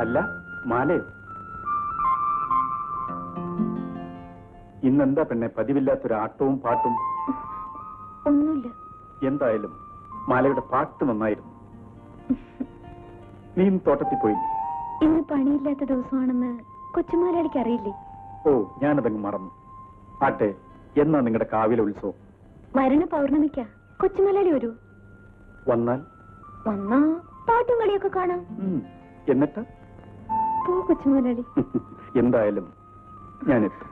അല്ല, മാലയോ? ഇന്നെന്താ പെണ്ണെ പതിവില്ലാത്തൊരു ആട്ടവും പാട്ടും? ഒന്നുമില്ല. എന്തായാലും മാലയുടെ പാട്ട് നന്നായിരുന്നു. നീയും തോട്ടത്തിൽ പോയില്ലേ? ഇന്ന് പണിയില്ലാത്ത ദിവസമാണെന്ന് കൊച്ചുമാലാളിക്ക് അറിയില്ലേ? ഓ, ഞാനതങ്ങ് മറന്നു. ആട്ടെ, എന്നാ നിങ്ങളുടെ കാവിലെ ഉത്സവം? വരണ പൗർണമിക്കാ. കൊച്ചുമാലാളി വരൂ. വന്നാ പാട്ടും കളിയൊക്കെ കാണാം. എന്നിട്ട് പോ കൊച്ചുമാലാളി. എന്തായാലും ഞാനെത്തും.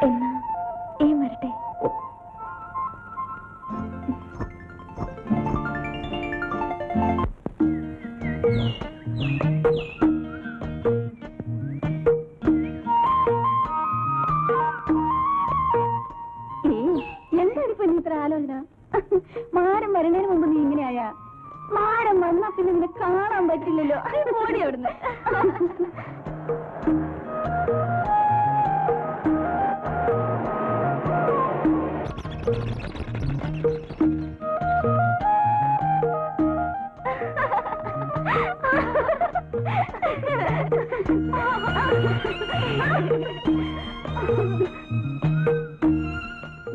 എന്നാ വരട്ടെ. എന്താണ് ഇപ്പൊ നീ ഇത്ര ആലോചന? മാരം വരണതിന് മുമ്പ് നീ ഇങ്ങനെയായ മാരം വന്നാ പിന്നെ നിന്നെ കാണാൻ പറ്റില്ലല്ലോ. ഓടി അവിടുന്ന്.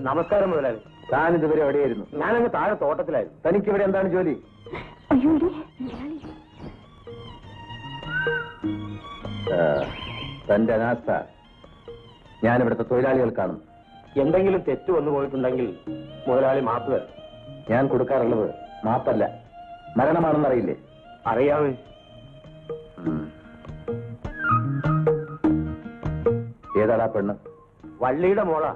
നമസ്കാരം മുതലാളി. താൻ ഇതുവരെ എവിടെയായിരുന്നു? ഞാനങ്ങ് താഴെ തോട്ടത്തിലായിരുന്നു. തനിക്കിവിടെ എന്താണ് ജോലി? തന്റെ അനാസ്ഥ ഞാനിവിടുത്തെ തൊഴിലാളികൾ കാണും. എന്തെങ്കിലും തെറ്റ് വന്നു പോയിട്ടുണ്ടെങ്കിൽ മുതലാളി മാപ്പ് തരും. ഞാൻ കൊടുക്കാറുള്ളത് മാപ്പല്ല, മരണമാണെന്നറിയില്ലേ? അറിയാമേ. ഏതാടാ പെണ്ണ്? വള്ളിയുടെ മോളാ.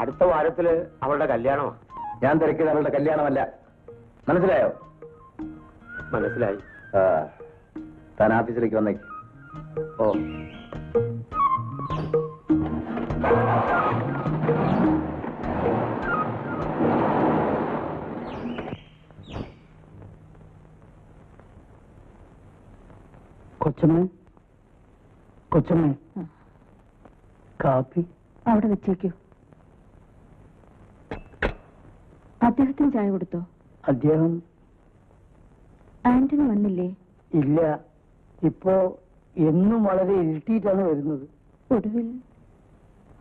അടുത്ത വാരത്തില് അവളുടെ കല്യാണമാണ്. ഞാൻ തിരക്കിയത് അവളുടെ കല്യാണമല്ല. മനസ്സിലായോ? മനസ്സിലായി. താൻ ഓഫീസിലേക്ക് വന്നേക്ക്. ഓ. കൊച്ചമ്മ കാപ്പി അവിടെ വെച്ചേക്കൂ. അദ്ദേഹത്തിന് ചായ കൊടുത്തോ? അദ്ദേഹം ആന്റണി വന്നില്ലേ? ഇല്ല, ഇപ്പോ എന്നും വളരെ ഇരുട്ടിയിട്ടാണ് വരുന്നത്. ഒടുവിൽ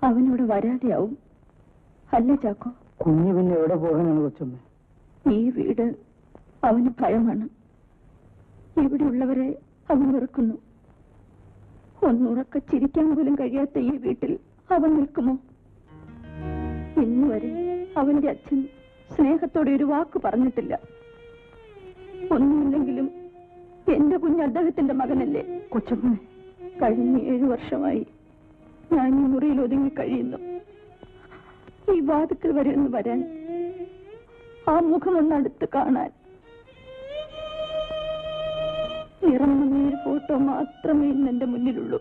അവനിവിടെ വരാതെയാവും അല്ലേ ചാക്കോ? കുഞ്ഞു പിന്നെ എവിടെ പോകാനാണ് കൊച്ചമ്മ? ഈ വീട് അവന് ഭയമാണ്. ഇവിടെയുള്ളവരെ അവൻ വെറുക്കുന്നു. ഒന്നുറക്കെ ചിരിക്കാൻ പോലും കഴിയാത്ത ഈ വീട്ടിൽ അവൻ നിൽക്കുമോ? ഇന്നുവരെ അവന്റെ അച്ഛൻ സ്നേഹത്തോടെ ഒരു വാക്ക് പറഞ്ഞിട്ടില്ല. ഒന്നുമില്ലെങ്കിലും എന്റെ കുഞ്ഞ് അദ്ദേഹത്തിന്റെ മകനല്ലേ? കൊച്ചമ്മ, കഴിഞ്ഞ 7 വർഷമായി ഞാൻ ഈ മുറിയിൽ ഒതുങ്ങി കഴിയുന്നു. ഈ വാതിക്കൽ വരെ ഒന്ന് വരാൻ, ആ മുഖമൊന്ന് അടുത്ത് കാണാൻ. നിറഞ്ഞ ഒരു ഫോട്ടോ മാത്രമേ ഇന്ന് എന്റെ മുന്നിലുള്ളൂ.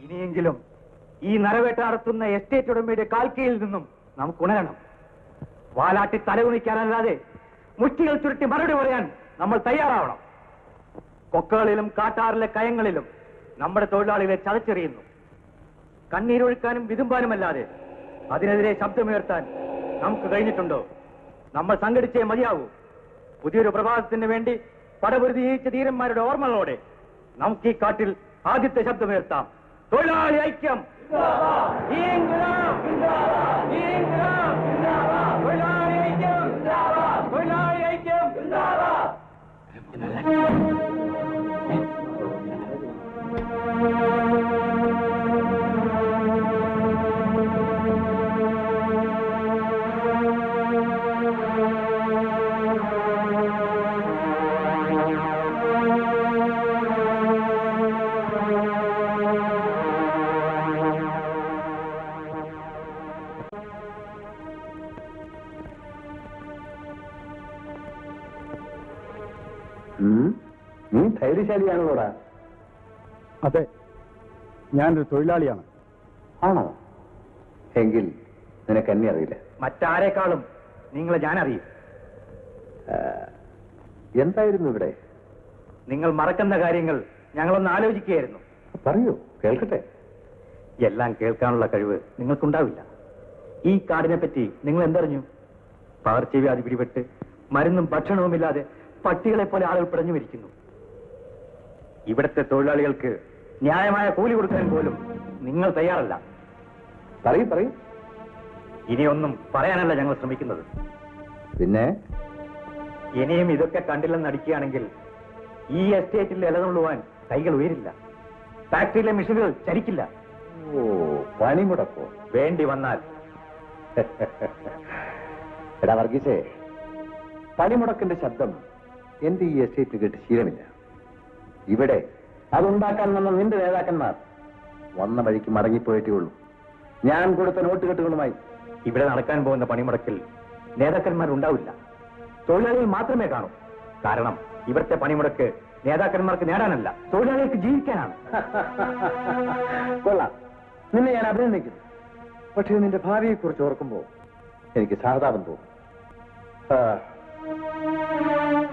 ഇനിയെങ്കിലും ഈ നരവേട്ട നടത്തുന്ന എസ്റ്റേറ്റ് ഉടമയുടെ കാൽക്കീഴിൽ നിന്നും നമുക്ക് ഉണരണം. വാലാട്ടി തലകുണിക്കാനല്ലാതെ മുഷ്ടികൾ ചുരുട്ടി മറുപടി പറയാൻ നമ്മൾ തയ്യാറാവണം. കൊക്കകളിലും കാട്ടാറിലെ കയങ്ങളിലും നമ്മുടെ തൊഴിലാളികളെ ചതച്ചെറിയുന്നു. കണ്ണീരൊഴുക്കാനും വിതുമ്പാനുമല്ലാതെ അതിനെതിരെ ശബ്ദമുയർത്താൻ നമുക്ക് കഴിഞ്ഞിട്ടുണ്ടോ? നമ്മൾ സംഘടിച്ചേ മതിയാവൂ. പുതിയൊരു പ്രഭാതത്തിന് വേണ്ടി പടപൊരുതി ജയിച്ച ധീരന്മാരുടെ ഓർമ്മകളോടെ നമുക്ക് ഈ കാട്ടിൽ ആദ്യത്തെ ശബ്ദമുയർത്താം. തൊഴിലാളി ഐക്യം! തൊഴിലാളി ഐക്യം! തൊഴിലാളി ഐക്യം! നീ ധൈര്യശാലിയാണല്ലോടാ? അതെ, ഞാനൊരു തൊഴിലാളിയാണ്. ആണോ? എങ്കിൽ നിനക്ക് എന്നെ അറിയില്ല. മറ്റാരേക്കാളും നിങ്ങളെ ഞാൻ അറിയും. എന്തായിരുന്നു ഇവിടെ? നിങ്ങൾ മറക്കുന്ന കാര്യങ്ങൾ ഞങ്ങളൊന്ന് ആലോചിക്കുകയായിരുന്നു. പറയൂ, കേൾക്കട്ടെ. എല്ലാം കേൾക്കാനുള്ള കഴിവ് നിങ്ങൾക്കുണ്ടാവില്ല. ഈ കാടിനെ പറ്റി നിങ്ങൾ എന്തറിഞ്ഞു? പകർച്ചവ്യാധി പിടിപെട്ട് മരുന്നും ഭക്ഷണവുമില്ലാതെ പട്ടികളെ പോലെ ആളുകൾ പിടഞ്ഞു മരിക്കുന്നു. ഇവിടുത്തെ തൊഴിലാളികൾക്ക് ന്യായമായ കൂലി കൊടുക്കാൻ പോലും നിങ്ങൾ തയ്യാറല്ല. പറയും ഇനിയൊന്നും പറയാനല്ല ഞങ്ങൾ ശ്രമിക്കുന്നത്. പിന്നെ ഇനിയും ഇതൊക്കെ കണ്ടില്ലെന്ന് നടിക്കുകയാണെങ്കിൽ ഈ എസ്റ്റേറ്റിൽ ഇലതുള്ളുവാൻ കൈകൾ ഉയരില്ല. ഫാക്ടറിയിലെ മെഷീനുകൾ ചലിക്കില്ല. ഓ, പണിമുടക്കോ? വേണ്ടി വന്നാൽ. എടാ വർഗീസേ, പണിമുടക്കിന്റെ ശബ്ദം എന്റെ ഈ എസ്റ്റേറ്റിൽ കേട്ട് ശീലമില്ല. ഇവിടെ അതുണ്ടാക്കാൻ വന്ന നിന്റെ നേതാക്കന്മാർ വന്ന വഴിക്ക് മടങ്ങിപ്പോയിട്ടേ ഉള്ളൂ. ഞാൻ കൊടുത്ത നോട്ട് കെട്ടുകളുമായി. ഇവിടെ നടക്കാൻ പോകുന്ന പണിമുടക്കിൽ നേതാക്കന്മാരുണ്ടാവില്ല, തൊഴിലാളികൾ മാത്രമേ കാണൂ. കാരണം ഇവിടുത്തെ പണിമുടക്ക് നേതാക്കന്മാർക്ക് നേടാനല്ല, തൊഴിലാളികൾക്ക് ജീവിക്കാനാണ്. കൊള്ളാം, നിന്നെ ഞാൻ അഭിനന്ദിക്കുന്നു. പക്ഷേ നിന്റെ ഭാവിയെ കുറിച്ച് ഓർക്കുമ്പോൾ എനിക്ക് സഹതാപം തോന്നും.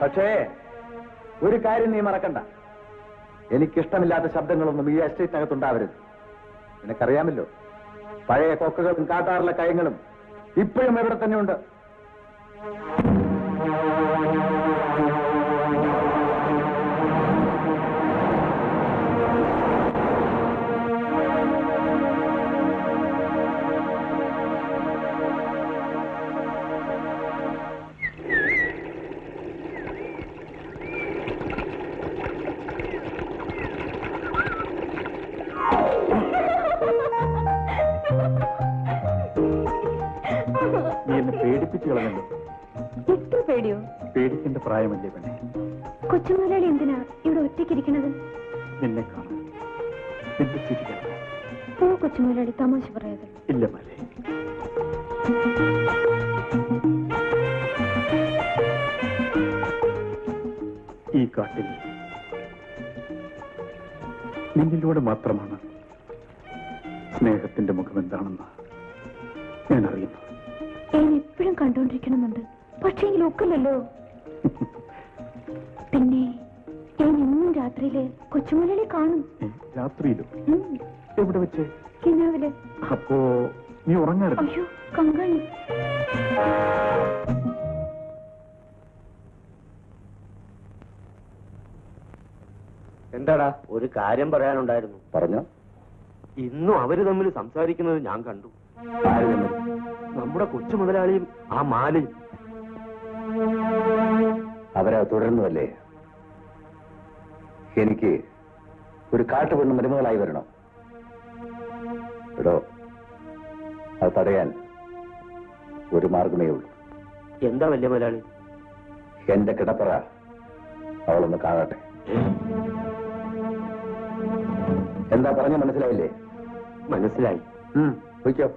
പക്ഷേ ഒരു കാര്യം നീ മറക്കണ്ട, എനിക്കിഷ്ടമില്ലാത്ത ശബ്ദങ്ങളൊന്നും ഈ എസ്റ്റേറ്റിനകത്തുണ്ടാവരുത്. നിനക്കറിയാമല്ലോ, പഴയ കൊക്കകളും കാട്ടാറിലെ കയങ്ങളും ഇപ്പോഴും ഇവിടെ തന്നെ ഉണ്ട്. നീ എന്നെ പേടിപ്പിച്ചു കളഞ്ഞല്ലോ. എത്ര പേടിയോ? പേടിക്കേണ്ട പ്രായമല്ലേ പെണ്ണെ. കൊച്ചുമുതലാളി എന്തിനാ ഇവിടെ ഒറ്റയ്ക്കിരിക്കണത്? നിന്നെ കാണാൻ, നിന്റെ ചിരി കേൾക്കാൻ. പോ കൊച്ചുമുതലാളി, തമാശ പറയാതെ. ഇല്ല മലേ, ഈ കാട്ടിൽ നിന്നിലൂടെ മാത്രമാണ് സ്നേഹത്തിന്റെ മുഖം എന്താണെന്ന് ഞാൻ അറിയുന്നു. ഞാൻ എപ്പോഴും കണ്ടുകൊണ്ടിരിക്കണമെന്നുണ്ട്, പക്ഷേ ഒക്കില്ലല്ലോ. പിന്നെ ഞാൻ ഇന്നും രാത്രിയില് കൊച്ചുമുതലാളി കാണും. രാത്രിയിലും? എവിടെ വെച്ച്? കിനാവില്. അപ്പോ നീ ഉറങ്ങാറില്ല? അയ്യോ, കങ്കാണി. എന്താടാ? ഒരു കാര്യം പറയാനുണ്ടായിരുന്നു. പറഞ്ഞോ. ഇന്നും അവര് തമ്മിൽ സംസാരിക്കുന്നത് ഞാൻ കണ്ടു. നമ്മുടെ കൊച്ചു മുതലാളിയും ആ മാലയും. അവരെ തുടരുന്നതല്ലേ? എനിക്ക് ഒരു കാട്ടുപെണ്ണ് മരുമകളായി വരണം. എടോ, അത് തടയാൻ ഒരു മാർഗമേ ഉള്ളൂ. എന്താ വലിയ മുതലാളി? എന്റെ കിടപ്പറ അവളൊന്ന് കാണട്ടെ. എന്താ പറഞ്ഞ മനസ്സിലായില്ലേ? മനസ്സിലായി. വയ്ക്കോ.